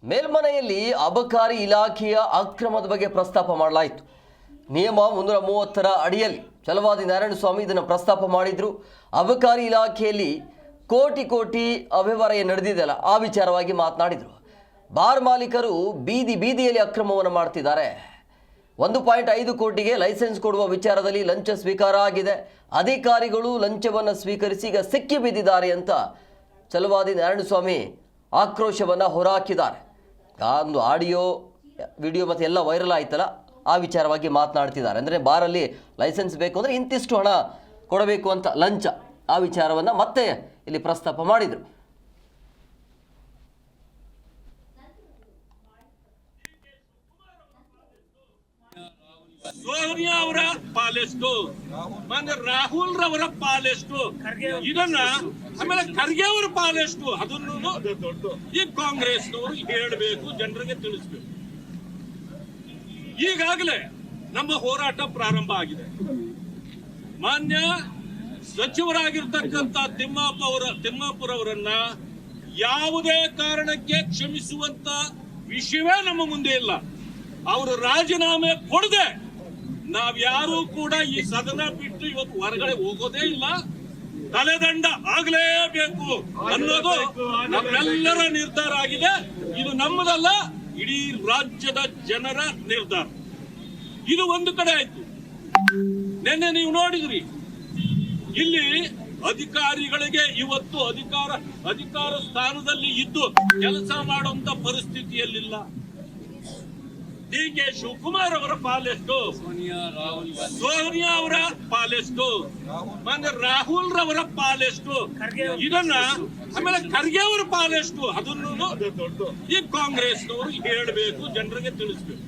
ಮೇಲ್ಮನೆಯಲ್ಲಿ ಅಬಕಾರಿ ಇಲಾಖೆಯ ಅಕ್ರಮದ ಬಗ್ಗೆ ಪ್ರಸ್ತಾಪ ಮಾಡಲಾಯಿತು. ನಿಯಮ 330ರ ಅಡಿಯಲ್ಲಿ ಛಲವಾದಿ ನಾರಾಯಣಸ್ವಾಮಿ ಇದನ್ನು ಪ್ರಸ್ತಾಪ ಮಾಡಿದ್ರು. ಅಬಕಾರಿ ಇಲಾಖೆಯಲ್ಲಿ ಕೋಟಿ ಅವ್ಯವಹಾರ ನಡೆದಿದೆಯಲ್ಲ, ಆ ವಿಚಾರವಾಗಿ ಮಾತನಾಡಿದರು. ಬಾರ್ ಮಾಲೀಕರು ಬೀದಿಯಲ್ಲಿ ಅಕ್ರಮವನ್ನು ಮಾಡ್ತಿದ್ದಾರೆ. 1.5 ಕೋಟಿಗೆ ಲೈಸೆನ್ಸ್ ಕೊಡುವ ವಿಚಾರದಲ್ಲಿ ಲಂಚ ಸ್ವೀಕಾರ ಆಗಿದೆ. ಅಧಿಕಾರಿಗಳು ಲಂಚವನ್ನು ಸ್ವೀಕರಿಸಿ ಈಗ ಸಿಕ್ಕಿ ಬಿದ್ದಿದ್ದಾರೆ ಅಂತ ಛಲವಾದಿ ನಾರಾಯಣಸ್ವಾಮಿ ಆಕ್ರೋಶವನ್ನು ಹೊರಹಾಕಿದ್ದಾರೆ. ಒಂದು ಆಡಿಯೋ ವಿಡಿಯೋ ಮತ್ತು ಎಲ್ಲ ವೈರಲ್ ಆಯ್ತಲ್ಲ, ಆ ವಿಚಾರವಾಗಿ ಮಾತನಾಡ್ತಿದ್ದಾರೆ. ಅಂದರೆ ಬಾರಲ್ಲಿ ಲೈಸೆನ್ಸ್ ಬೇಕು ಅಂದರೆ ಇಂತಿಷ್ಟು ಹಣ ಕೊಡಬೇಕು ಅಂತ ಲಂಚ, ಆ ವಿಚಾರವನ್ನು ಮತ್ತೆ ಇಲ್ಲಿ ಪ್ರಸ್ತಾಪ ಮಾಡಿದರು. ಸೋನಿಯಾ ಅವರ ಪಾಲೆಷ್ಟು, ರಾಹುಲ್ ರವರ ಪಾಲೆಷ್ಟು, ಇದನ್ನ ಆಮೇಲೆ ಖರ್ಗೆ ಅವರ ಪಾಲೆಷ್ಟು, ಅದನ್ನು ಈ ಕಾಂಗ್ರೆಸ್ನವರು ಹೇಳಬೇಕು, ಜನರಿಗೆ ತಿಳಿಸಬೇಕು. ಈಗಾಗಲೇ ನಮ್ಮ ಹೋರಾಟ ಪ್ರಾರಂಭ ಆಗಿದೆ. ಮಾನ್ಯ ಸಚಿವರಾಗಿರ್ತಕ್ಕಂಥ ತಿಮ್ಮಾಪುರ ಅವರನ್ನ ಯಾವುದೇ ಕಾರಣಕ್ಕೆ ಕ್ಷಮಿಸುವಂತ ವಿಷಯವೇ ನಮ್ಮ ಮುಂದೆ ಇಲ್ಲ. ಅವರು ರಾಜೀನಾಮೆ ಕೊಡದೆ ನಾವ್ಯಾರೂ ಕೂಡ ಈ ಸದನ ಬಿಟ್ಟು ಇವತ್ತು ಹೊರಗಡೆ ಹೋಗೋದೇ ಇಲ್ಲ. ತಲೆದಂಡ ಆಗಲೇಬೇಕು ಅನ್ನೋದು ನಮ್ಮೆಲ್ಲರ ನಿರ್ಧಾರ ಆಗಿದೆ. ಇದು ನಮ್ಮದಲ್ಲ, ಇಡೀ ರಾಜ್ಯದ ಜನರ ನಿರ್ಧಾರ. ಇದು ಒಂದು ಕಡೆ ಆಯ್ತು. ನಿನ್ನೆ ನೀವು ನೋಡಿದ್ರಿ, ಇಲ್ಲಿ ಅಧಿಕಾರಿಗಳಿಗೆ ಇವತ್ತು ಅಧಿಕಾರ ಸ್ಥಾನದಲ್ಲಿ ಇದ್ದು ಕೆಲಸ ಮಾಡುವಂತ ಪರಿಸ್ಥಿತಿಯಲ್ಲಿಲ್ಲ. ಡಿ.ಕೆ. ಶಿವಕುಮಾರ್ ಅವರ ಪಾಲೆಷ್ಟು, ಸೋನಿಯಾ ಅವರ ಪಾಲೆಷ್ಟು, ರಾಹುಲ್ ರವರ ಪಾಲೆಷ್ಟು, ಇದನ್ನ ಆಮೇಲೆ ಖರ್ಗೆ ಅವರ ಪಾಲೆಷ್ಟು, ಅದನ್ನು ಈ ಕಾಂಗ್ರೆಸ್ನವರು ಹೇಳಬೇಕು, ಜನರಿಗೆ ತಿಳಿಸಬೇಕು.